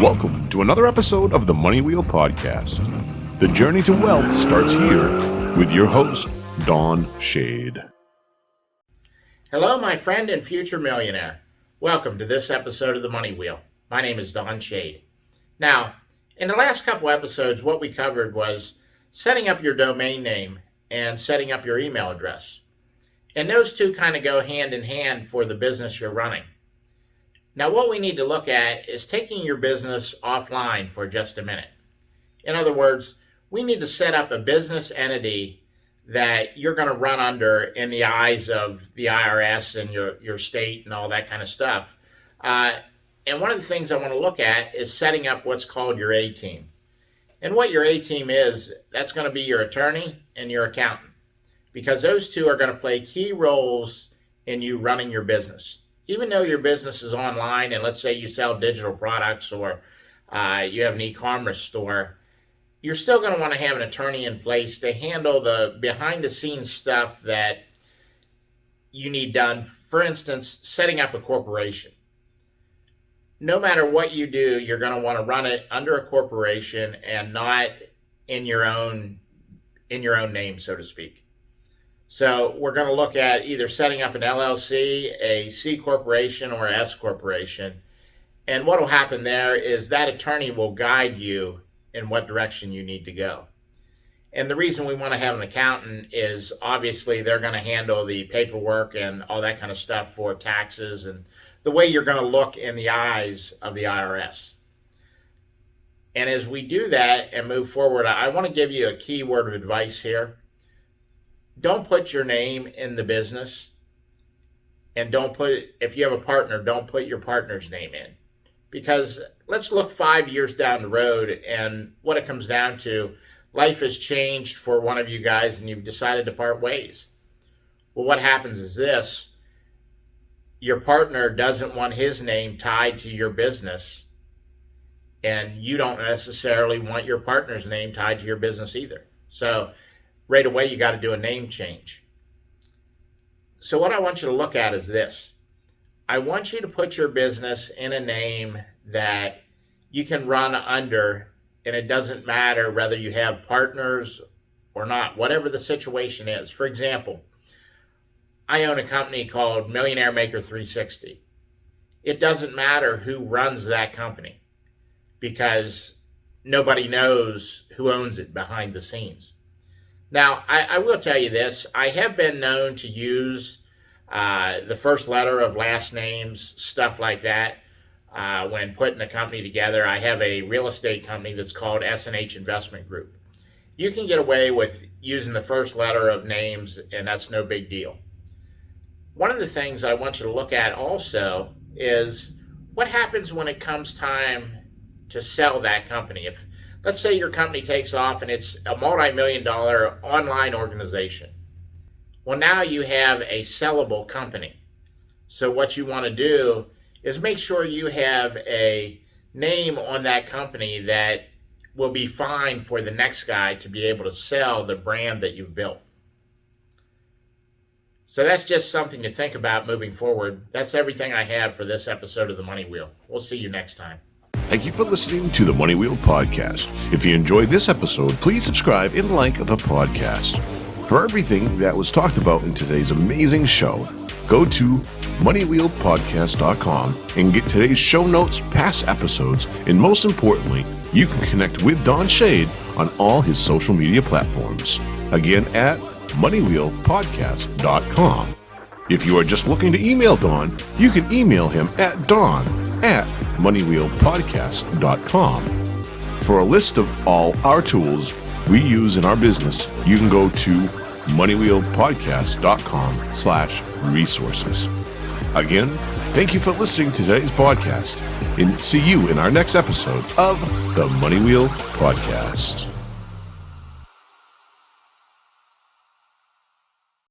Welcome to another episode of the Money Wheel Podcast. The journey to wealth starts here with your host, Don Shade. Hello, my friend and future millionaire. Welcome to this episode of the Money Wheel. My name is Don Shade. Now, in the last couple episodes, what we covered was setting up your domain name and setting up your email address. And those two kind of go hand in hand for the business you're running. Now, what we need to look at is taking your business offline for just a minute. In other words, we need to set up a business entity that you're going to run under in the eyes of the IRS and your state and all that kind of stuff. And one of the things I want to look at is setting up what's called your A-team. And what your A-team is, that's going to be your attorney and your accountant, because those two are going to play key roles in you running your business. Even though your business is online, and let's say you sell digital products or you have an e-commerce store, you're still going to want to have an attorney in place to handle the behind-the-scenes stuff that you need done. For instance, setting up a corporation. No matter what you do, you're going to want to run it under a corporation and not in your own name, so to speak. So we're going to look at either setting up an LLC, a C corporation, or an S corporation. And what will happen there is that attorney will guide you in what direction you need to go. And the reason we want to have an accountant is obviously they're going to handle the paperwork and all that kind of stuff for taxes and the way you're going to look in the eyes of the IRS. And as we do that and move forward, I want to give you a key word of advice here. Don't put your name in the business, and if you have a partner, don't put your partner's name in. Because let's look 5 years down the road, and what it comes down to, life has changed for one of you guys and you've decided to part ways. Well, what happens is this: your partner doesn't want his name tied to your business, and you don't necessarily want your partner's name tied to your business either. So right away, you got to do a name change. So what I want you to look at is this. I want you to put your business in a name that you can run under, and it doesn't matter whether you have partners or not, whatever the situation is. For example, I own a company called Millionaire Maker 360. It doesn't matter who runs that company because nobody knows who owns it behind the scenes. Now, I will tell you this. I have been known to use the first letter of last names, stuff like that, when putting a company together. I have a real estate company that's called S&H Investment Group. You can get away with using the first letter of names, and that's no big deal. One of the things I want you to look at also is what happens when it comes time to sell that company. If, let's say, your company takes off and it's a multi-million-dollar online organization. Well, now you have a sellable company. So what you want to do is make sure you have a name on that company that will be fine for the next guy to be able to sell the brand that you've built. So that's just something to think about moving forward. That's everything I have for this episode of The Money Wheel. We'll see you next time. Thank you for listening to the Money Wheel Podcast. If you enjoyed this episode, please subscribe and like the podcast. For everything that was talked about in today's amazing show, go to moneywheelpodcast.com and get today's show notes, past episodes, and most importantly, you can connect with Don Shade on all his social media platforms. Again, at moneywheelpodcast.com. If you are just looking to email Don, you can email him at don@moneywheelpodcast.com. For a list of all our tools we use in our business, you can go to moneywheelpodcast.com/resources. Again, thank you for listening to today's podcast, and see you in our next episode of the Money Wheel Podcast.